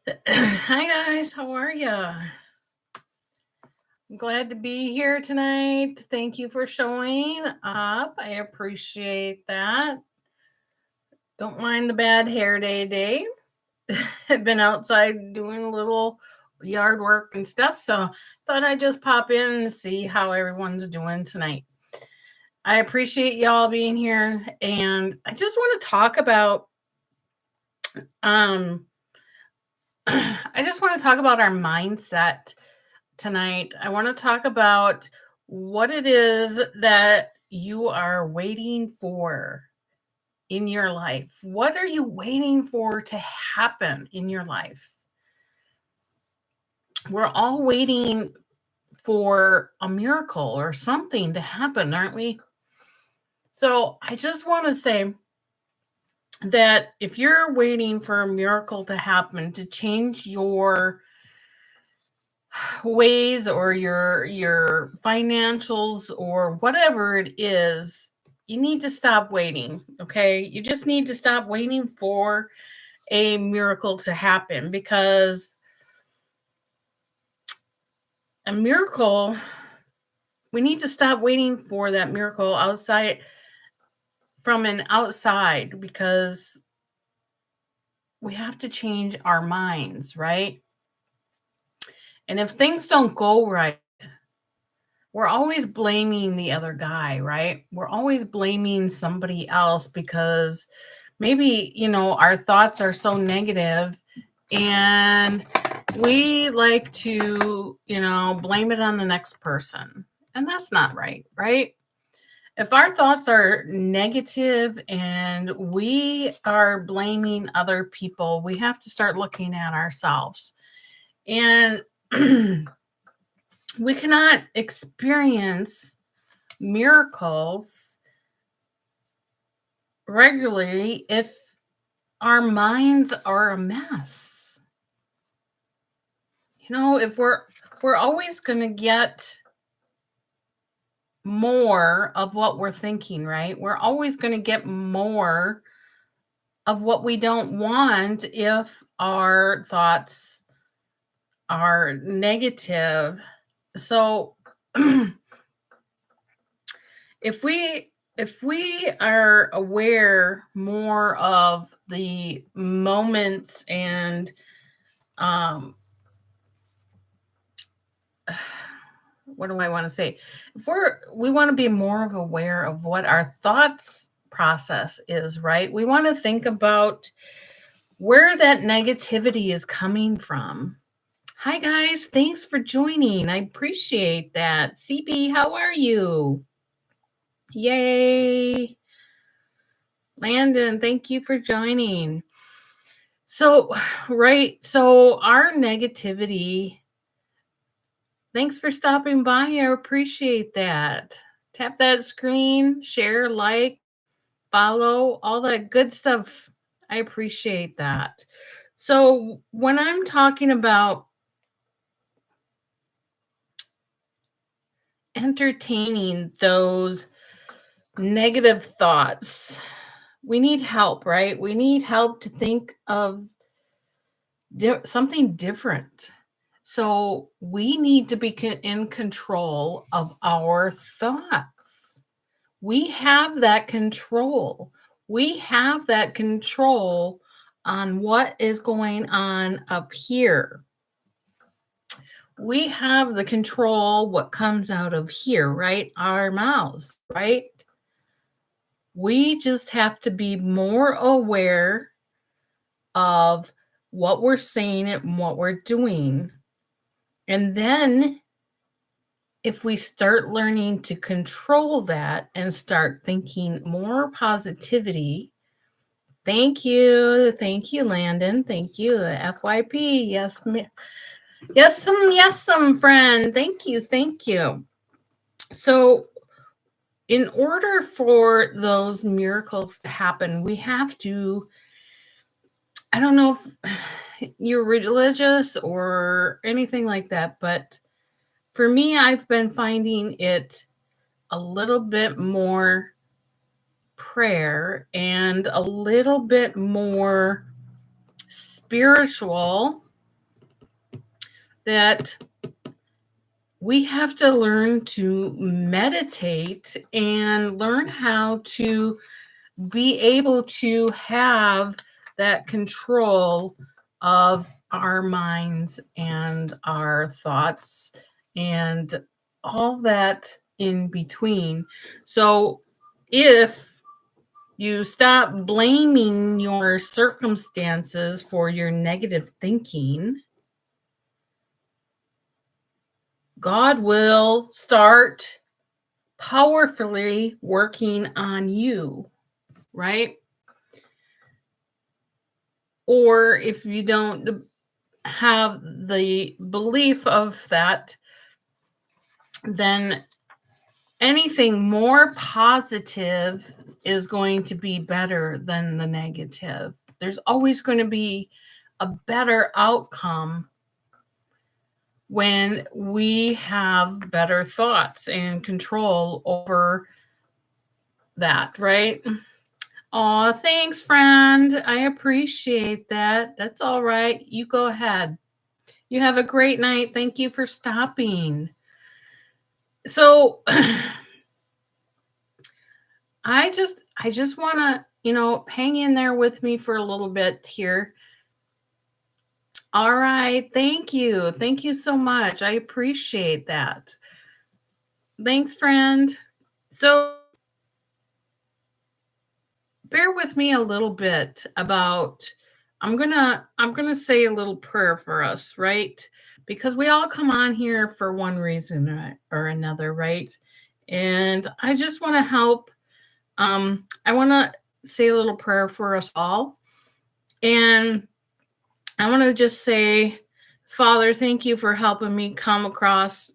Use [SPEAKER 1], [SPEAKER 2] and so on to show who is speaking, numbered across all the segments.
[SPEAKER 1] Hi guys, how are ya? I'm glad to be here tonight. Thank you for showing up. I appreciate that. Don't mind the bad hair day. I've been outside doing a little yard work and stuff, so thought I'd just pop in and see how everyone's doing tonight. I appreciate y'all being here, and I just want to talk about um I just want to talk about our mindset tonight. I want to talk about what it is that you are waiting for in your life. What are you waiting for to happen in your life? We're all waiting for a miracle or something to happen, aren't we? So I just want to say that if you're waiting for a miracle to happen to change your ways or your financials or whatever it is, you need to stop waiting. Okay, you just need to stop waiting for a miracle to happen, because a miracle, we need to stop waiting for that miracle outside, from an outside, because we have to change our minds, right? And if things don't go right, we're always blaming the other guy, right? We're always blaming somebody else because maybe, our thoughts are so negative, and we like to, blame it on the next person. And that's not right, right? If our thoughts are negative and we are blaming other people, we have to start looking at ourselves. And we cannot experience miracles regularly if our minds are a mess. If we're always going to get more of what we're thinking, right? We're always going to get more of what we don't want if our thoughts are negative. So if we are aware more of the moments and um what do I want to say? If we want to be more aware of what our thoughts process is, right? We want to think about where that negativity is coming from. Hi guys, thanks for joining. I appreciate that. CB, how are you? Yay. Landon, thank you for joining. So, right, so our negativity, thanks for stopping by. I appreciate that. Tap that screen, share, like, follow, all that good stuff. I appreciate that. So, when I'm talking about entertaining those negative thoughts, we need help, right? We need help to think of something different. So we need to be in control of our thoughts. We have that control. We have that control on what is going on up here. We have the control what comes out of here, right? Our mouths, right? We just have to be more aware of what we're saying and what we're doing. And then if we start learning to control that and start thinking more positivity, thank you, Landon, thank you, FYP, yes, some friend, thank you. So, in order for those miracles to happen, we have to. I don't know if you're religious or anything like that, but for me, I've been finding it a little bit more prayer and a little bit more spiritual that we have to learn to meditate and learn how to be able to have that control of our minds and our thoughts and all that in between. So if you stop blaming your circumstances for your negative thinking, God will start powerfully working on you, right? Or if you don't have the belief of that, then anything more positive is going to be better than the negative. There's always going to be a better outcome when we have better thoughts and control over that, right? Oh, thanks, friend. I appreciate that. That's all right. You go ahead. You have a great night. Thank you for stopping. So I just want to, hang in there with me for a little bit here. All right. Thank you. Thank you so much. I appreciate that. Thanks, friend. So bear with me a little bit about I'm going to say a little prayer for us, right? Because we all come on here for one reason or another, right? And I just want to help. I want to say a little prayer for us all. And I want to just say, Father, thank you for helping me come across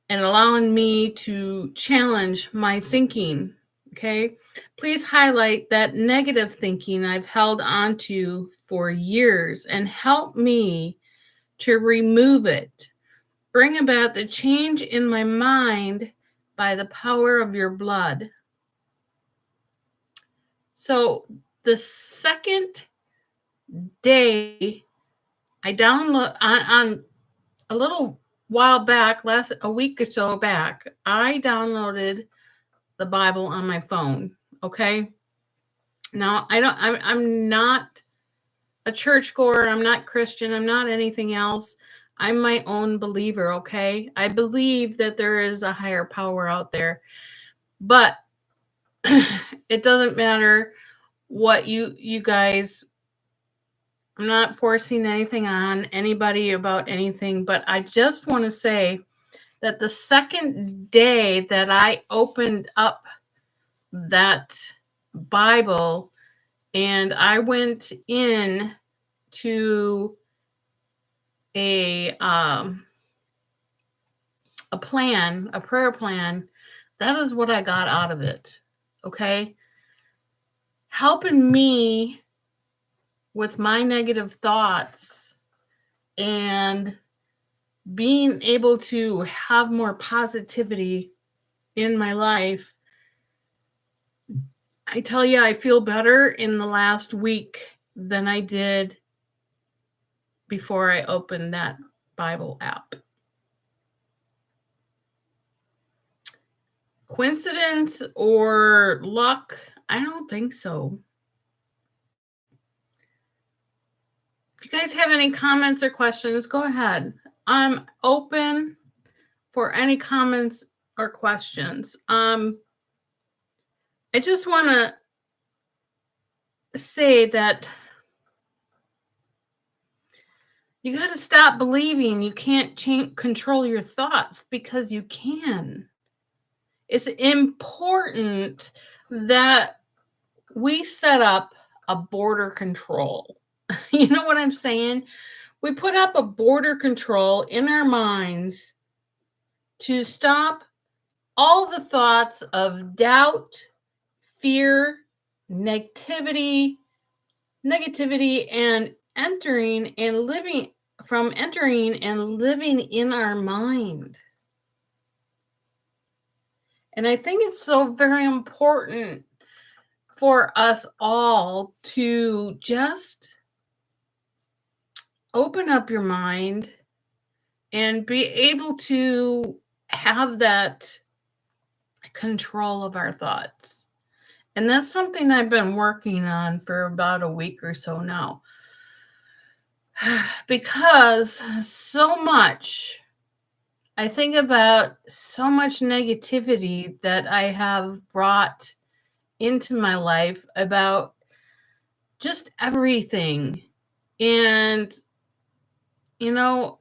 [SPEAKER 1] and allowing me to challenge my thinking. Okay. Please highlight that negative thinking I've held onto for years and help me to remove it. Bring about the change in my mind by the power of your blood. So the second day I download on a little while back, a week or so back, I downloaded the Bible on my phone. Okay. Now I'm not a churchgoer. I'm not Christian. I'm not anything else. I'm my own believer. Okay. I believe that there is a higher power out there, but it doesn't matter what you guys, I'm not forcing anything on anybody about anything, but I just want to say that the second day that I opened up that Bible and I went in to a prayer plan, that is what I got out of it. Okay? Helping me with my negative thoughts and being able to have more positivity in my life. I tell you, I feel better in the last week than I did before I opened that Bible app. Coincidence or luck? I don't think so. If you guys have any comments or questions, go ahead. I'm open for any comments or questions. I just want to say that you got to stop believing you can't control your thoughts, because you can. It's important that we set up a border control. You know what I'm saying? We put up a border control in our minds to stop all the thoughts of doubt, fear, negativity, and entering and living in our mind. And I think it's so very important for us all to just open up your mind and be able to have that control of our thoughts. And that's something I've been working on for about a week or so now. Because so much, I think about so much negativity that I have brought into my life about just everything. And, you know,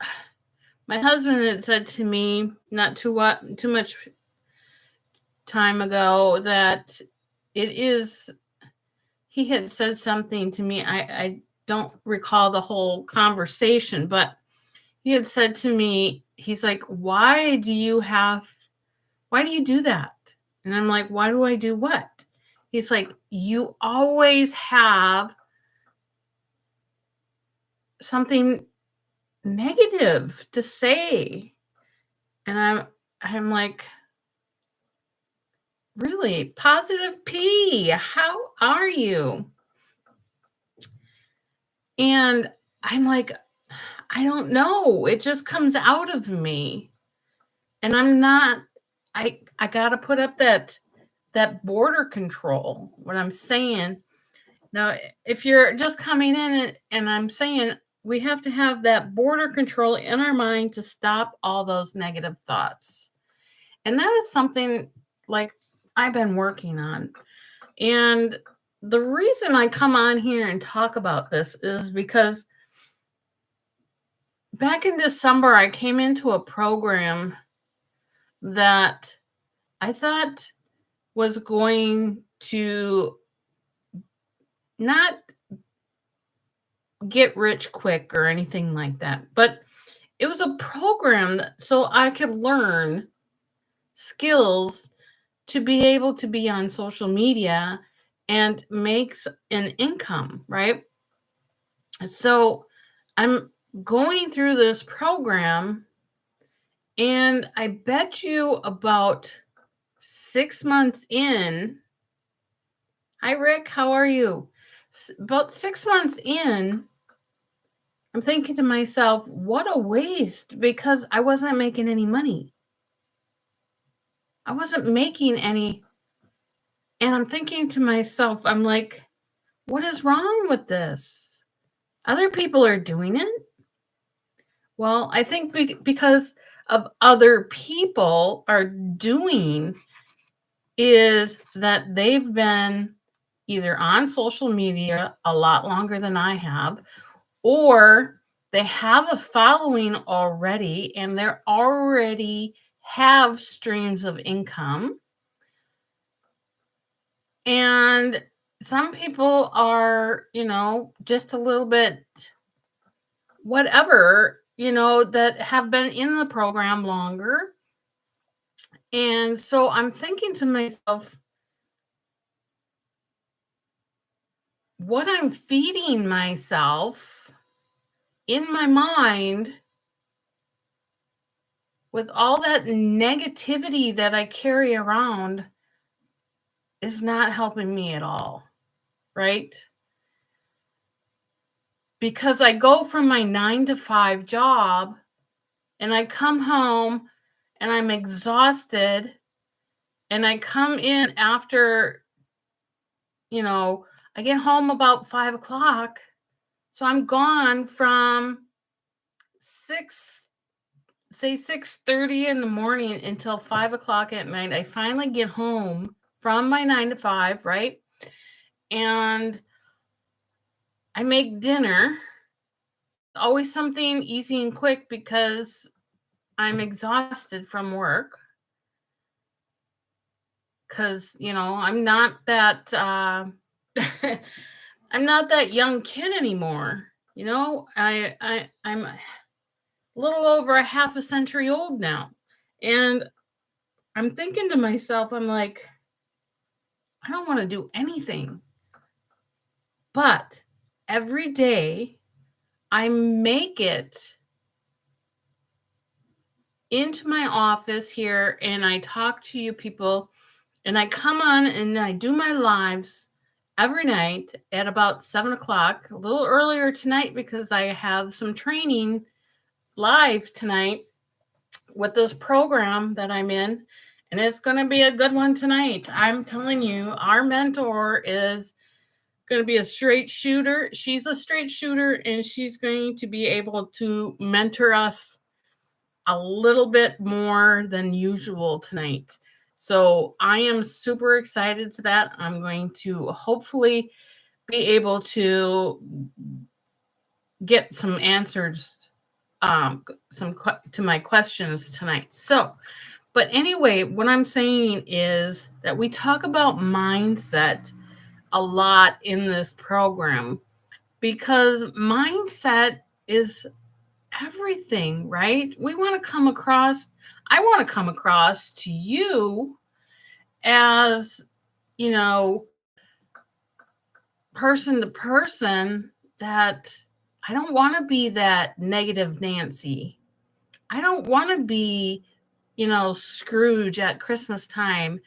[SPEAKER 1] my husband had said to me not too much time ago that it is, he had said something to me. I don't recall the whole conversation, but he had said to me, he's like, why do you do that? And I'm like, why do I do what? He's like, you always have something negative to say. And I'm like, really? Positive P, how are you? And I'm like, I don't know. It just comes out of me. And I'm not, I gotta put up that border control. What I'm saying now, if you're just coming in and I'm saying we have to have that border control in our mind to stop all those negative thoughts. And that is something like I've been working on. And the reason I come on here and talk about this is because back in December, I came into a program that I thought was going to not get rich quick or anything like that, but it was a program so I could learn skills to be able to be on social media and make an income, right? So I'm going through this program, and I bet you about 6 months in, hi Rick, how are you? About 6 months in, I'm thinking to myself, what a waste, because I wasn't making any money. I wasn't making any. And I'm thinking to myself, I'm like, what is wrong with this? Other people are doing it. Well, I think because of other people are doing is that they've been either on social media a lot longer than I have, or they have a following already and they're already have streams of income. And some people are, just a little bit whatever, that have been in the program longer. And so I'm thinking to myself, what I'm feeding myself in my mind with all that negativity that I carry around is not helping me at all, right? Because I go from my 9 to 5 job and I come home and I'm exhausted, and I come in after, I get home about 5 o'clock. So I'm gone from 6:30 in the morning until 5 o'clock at night. I finally get home from my 9 to 5, right? And I make dinner. Always something easy and quick because I'm exhausted from work. Because, I'm not that I'm not that young kid anymore. I'm a little over a half a century old now. And I'm thinking to myself, I'm like, I don't want to do anything. But every day I make it into my office here and I talk to you people and I come on and I do my lives every night at about 7 o'clock, a little earlier tonight because I have some training live tonight with this program that I'm in. And it's going to be a good one tonight. I'm telling you, our mentor is going to be a straight shooter. She's a straight shooter, and she's going to be able to mentor us a little bit more than usual tonight. So I am super excited to that. I'm going to hopefully be able to get some answers to my questions tonight. So, but anyway, what I'm saying is that we talk about mindset a lot in this program because mindset is everything, right? I want to come across to you as, person to person, that I don't want to be that negative Nancy. I don't want to be, Scrooge at Christmas time.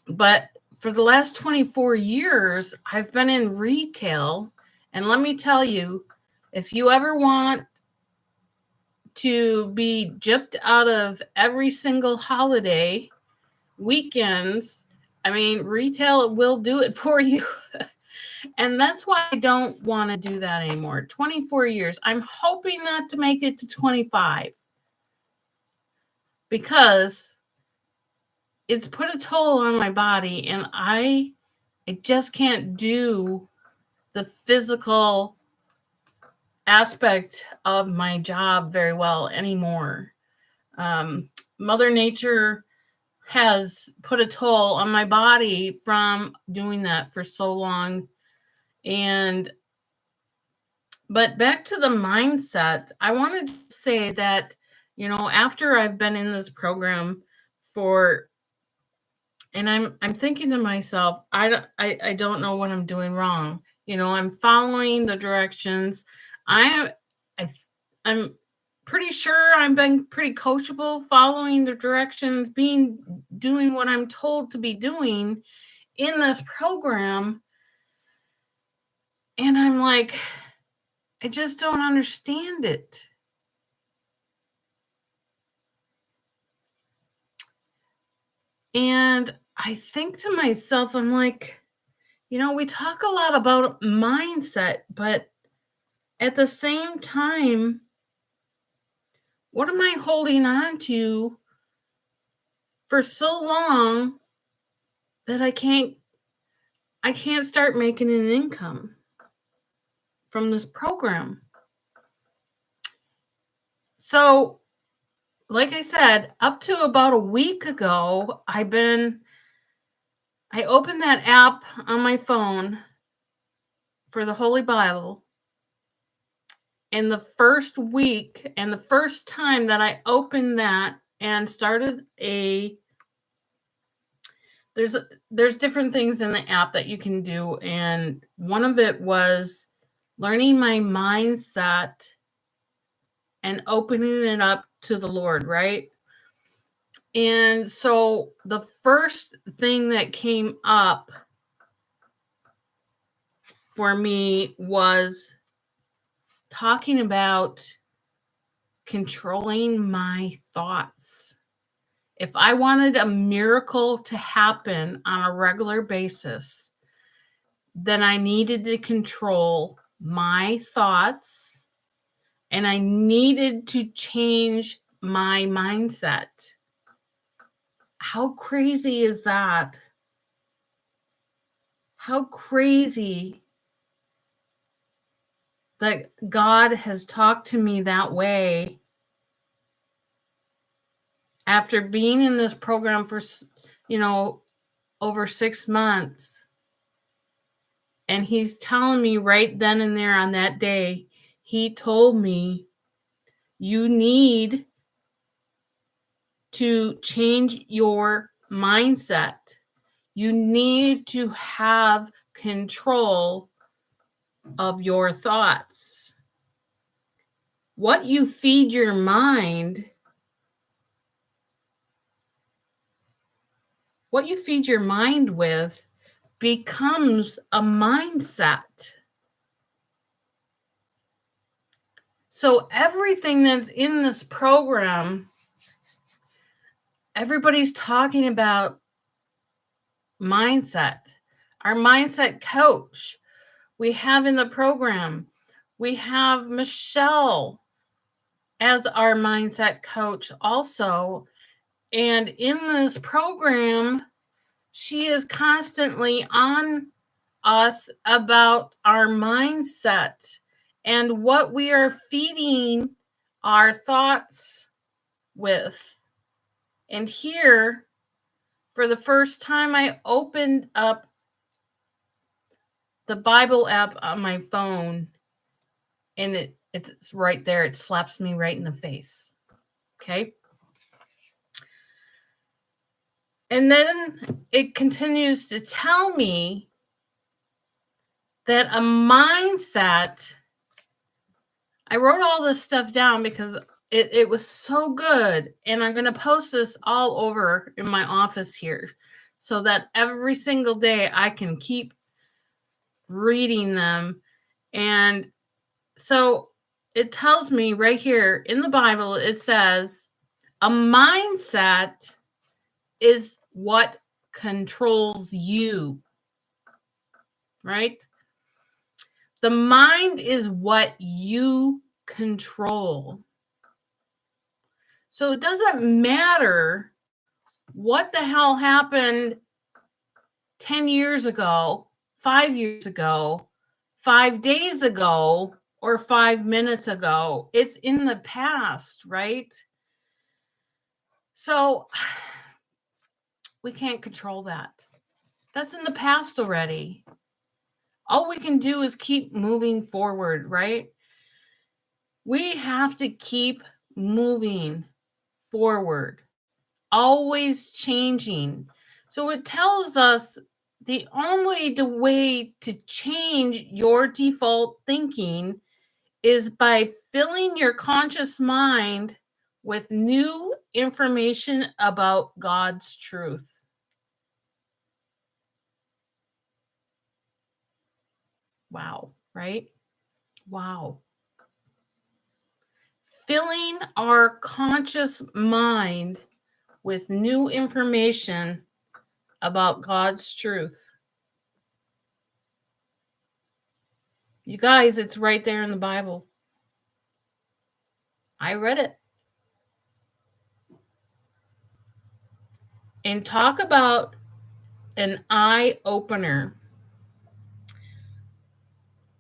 [SPEAKER 1] But for the last 24 years, I've been in retail. And let me tell you, if you ever want to be gypped out of every single holiday, weekends, retail will do it for you. And that's why I don't want to do that anymore. 24 years. I'm hoping not to make it to 25 because it's put a toll on my body, and I just can't do the physical aspect of my job very well anymore. Mother Nature has put a toll on my body from doing that for so long. But back to the mindset, I wanted to say that, after I've been in this program and I'm thinking to myself, I don't know what I'm doing wrong. I'm following the directions. I'm pretty sure I'm being pretty coachable, following the directions, doing what I'm told to be doing in this program. And I'm like, I just don't understand it. And I think to myself, I'm like, we talk a lot about mindset, but at the same time, what am I holding on to for so long that I can't start making an income from this program? So, like I said, up to about a week ago, I opened that app on my phone for the Holy Bible. And the first week and the first time that I opened that and started there's different things in the app that you can do. And one of it was learning my mindset and opening it up to the Lord, right? And so the first thing that came up for me was talking about controlling my thoughts. If I wanted a miracle to happen on a regular basis, then I needed to control my thoughts, and I needed to change my mindset. How crazy is that? How crazy that God has talked to me that way after being in this program for, over 6 months. And he's telling me right then and there on that day, he told me, you need to change your mindset. You need to have control of your thoughts. What you feed your mind, with becomes a mindset. So everything that's in this program, everybody's talking about mindset. Our mindset coach we have in the program, we have Michelle as our mindset coach also. And in this program, she is constantly on us about our mindset and what we are feeding our thoughts with. And here, for the first time, I opened up the Bible app on my phone, and it's right there. It slaps me right in the face. Okay. And then it continues to tell me that a mindset, I wrote all this stuff down because it was so good. And I'm going to post this all over in my office here so that every single day I can keep reading them. And so it tells me right here in the Bible, it says, a mindset is what controls you, right? The mind is what you control. So it doesn't matter what the hell happened 10 years ago, 5 years ago, 5 days ago, or 5 minutes ago. It's in the past, right? So we can't control that. That's in the past already. All we can do is keep moving forward, right? We have to keep moving forward, always changing. So it tells us the only way to change your default thinking is by filling your conscious mind with new information about God's truth. Wow, right? Wow. Filling our conscious mind with new information about God's truth. You guys, it's right there in the Bible. I read it. And talk about an eye opener.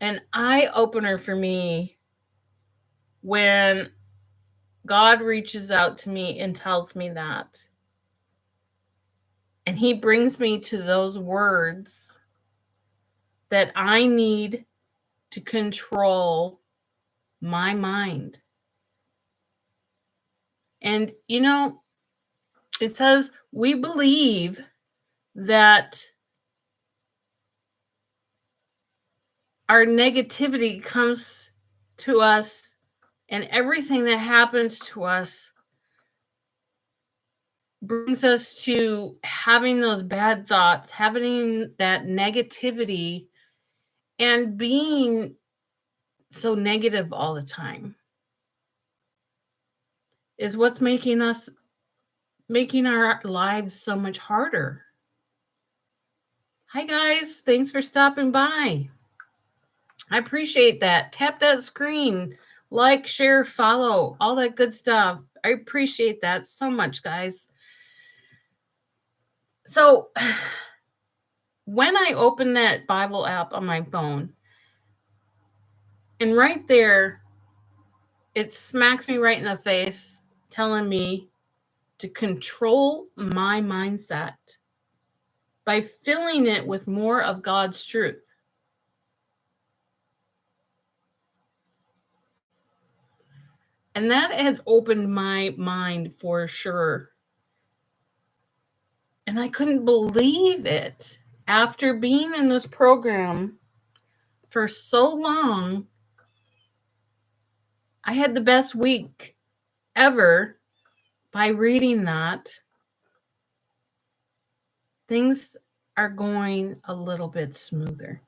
[SPEAKER 1] An eye opener for me when God reaches out to me and tells me that. And he brings me to those words that I need to control my mind. And, you know, it says we believe that our negativity comes to us and everything that happens to us brings us to having those bad thoughts, having that negativity, and being so negative all the time is what's making our lives so much harder. Hi guys, thanks for stopping by. I appreciate that. Tap that screen, like, share, follow, all that good stuff. I appreciate that so much, guys. So when I open that Bible app on my phone, and right there, it smacks me right in the face, telling me to control my mindset by filling it with more of God's truth. And that had opened my mind for sure. And I couldn't believe it. After being in this program for so long, I had the best week ever by reading that. Things are going a little bit smoother.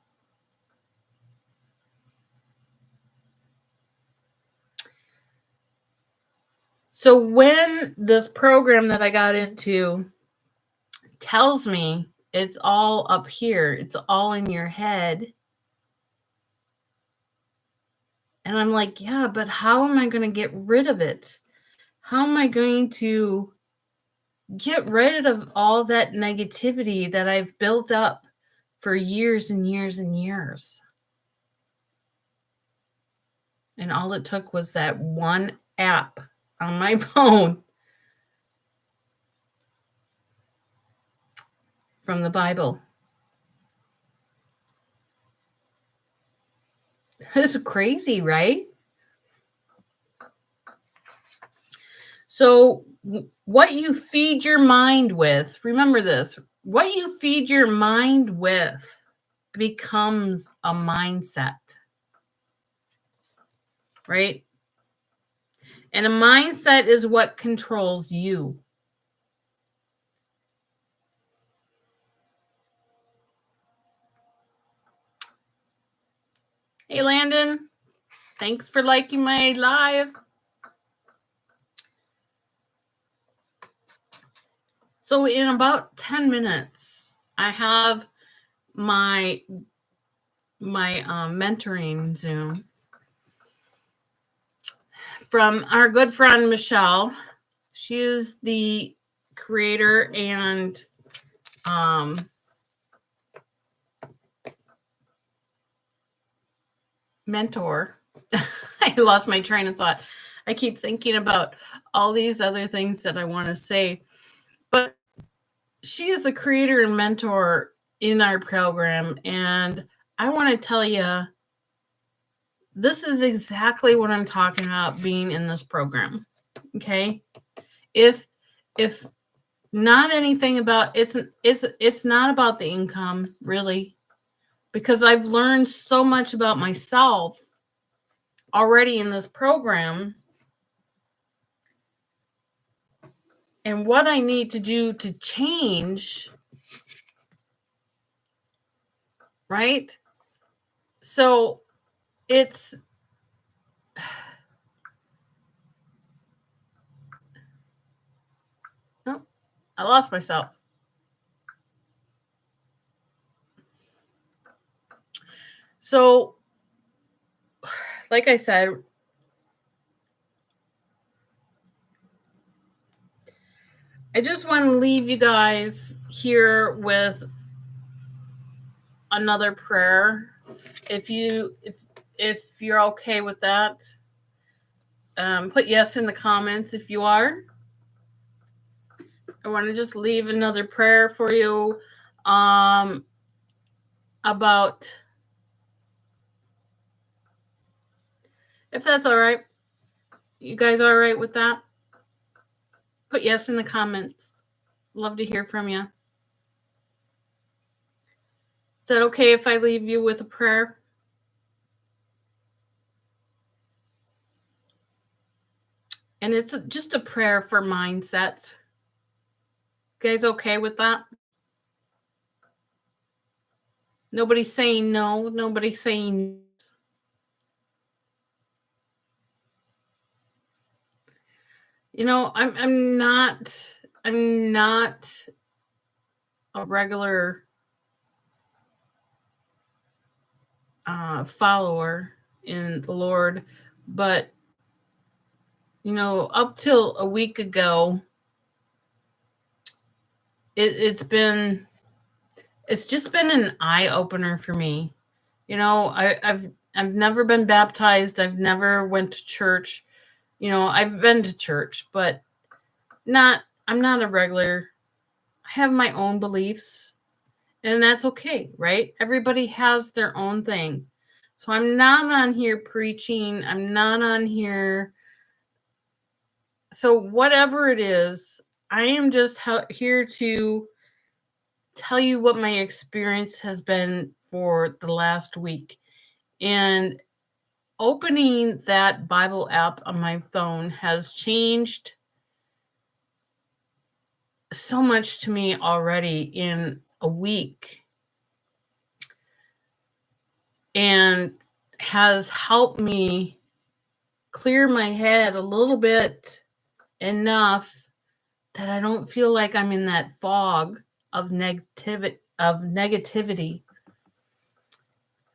[SPEAKER 1] So when this program that I got into tells me it's all up here, it's all in your head, and I'm like, yeah, but how am I going to get rid of it? How am I going to get rid of all that negativity that I've built up for years and years and years? And all it took was that one app on my phone from the Bible. It's crazy, right? So, what you feed your mind with, remember this, what you feed your mind with becomes a mindset, right? And a mindset is what controls you. Hey, Landon, thanks for liking my live. So in about 10 minutes, I have my mentoring Zoom from our good friend Michelle. She is the creator and mentor. I lost my train of thought. I keep thinking about all these other things that I want to say, but she is the creator and mentor in our program, and I want to tell you, this is exactly what I'm talking about being in this program. Okay, if not anything about it's not about the income really, because I've learned so much about myself already in this program and what I need to do to change, right? So it's oh, I lost myself. So like I said, I just want to leave you guys here with another prayer. If you're okay with that, put yes in the comments if you are. I want to just leave another prayer for you about, if that's all right. You guys all right with that? Put yes in the comments. Love to hear from you. Is that okay if I leave you with a prayer? And it's just a prayer for mindset. You guys okay with that? Nobody's saying no. Nobody's saying yes. You know, I'm not a regular follower in the Lord, but you know, up till a week ago, it's just been an eye opener for me. You know, I've never been baptized. I've never went to church. You know, I've been to church, but I'm not a regular. I have my own beliefs, and that's okay, right? Everybody has their own thing. So I'm not on here preaching. I'm not on here. So whatever it is, I am just here to tell you what my experience has been for the last week. And opening that Bible app on my phone has changed so much to me already in a week and has helped me clear my head a little bit enough that I don't feel like I'm in that fog of negativity.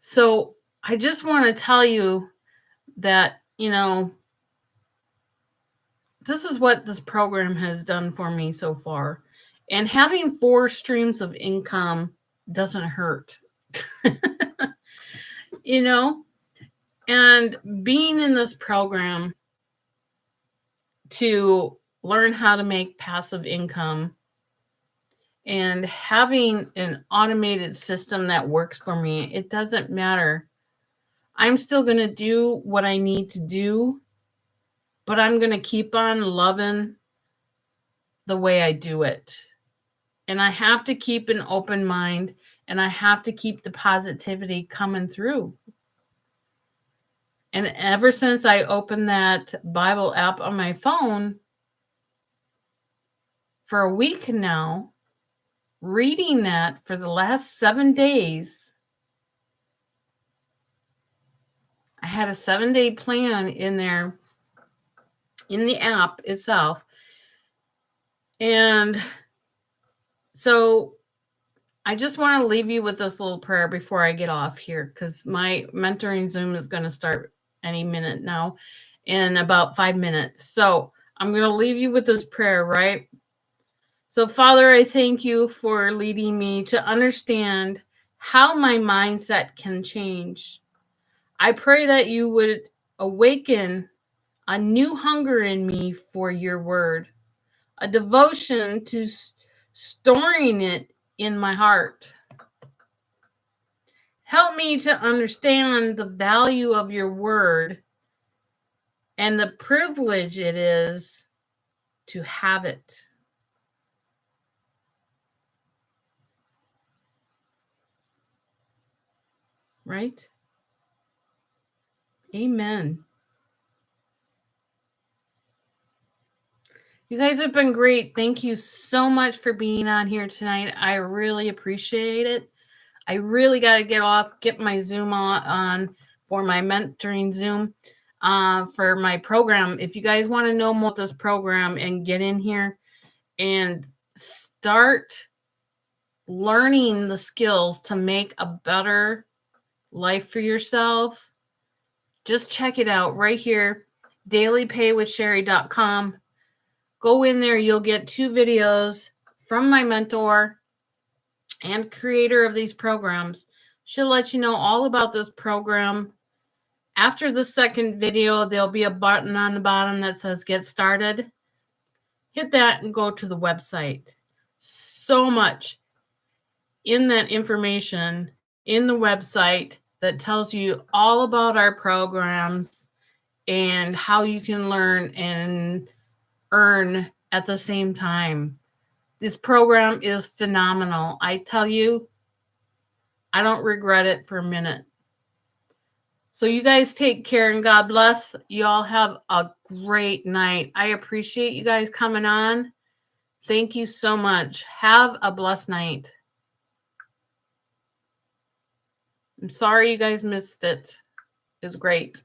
[SPEAKER 1] So I just want to tell you that, this is what this program has done for me so far. And having 4 streams of income doesn't hurt. And being in this program to learn how to make passive income and having an automated system that works for me, it doesn't matter. I'm still going to do what I need to do, but I'm going to keep on loving the way I do it. And I have to keep an open mind, and I have to keep the positivity coming through. And ever since I opened that Bible app on my phone for a week now, reading that for the last 7 days, I had a 7-day plan in there in the app itself. And so I just want to leave you with this little prayer before I get off here, because my mentoring Zoom is going to start any minute now, in about 5 minutes. So I'm going to leave you with this prayer, right? So Father, I thank you for leading me to understand how my mindset can change. I pray that you would awaken a new hunger in me for your word, a devotion to storing it in my heart. Help me to understand the value of your word and the privilege it is to have it. Right? Amen. You guys have been great. Thank you so much for being on here tonight. I really appreciate it. I really got to get my Zoom on for my mentoring Zoom for my program. If you guys want to know more about this program and get in here and start learning the skills to make a better life for yourself, just check it out right here, dailypaywithsherry.com. Go in there. You'll get 2 videos from my mentor and creator of these programs. She'll let you know all about this program. After the second video, there'll be a button on the bottom that says Get Started. Hit that and go to the website. So much in that information in the website that tells you all about our programs and how you can learn and earn at the same time. This program is phenomenal. I tell you, I don't regret it for a minute. So you guys take care and God bless. You all have a great night. I appreciate you guys coming on. Thank you so much. Have a blessed night. I'm sorry you guys missed it. It was great.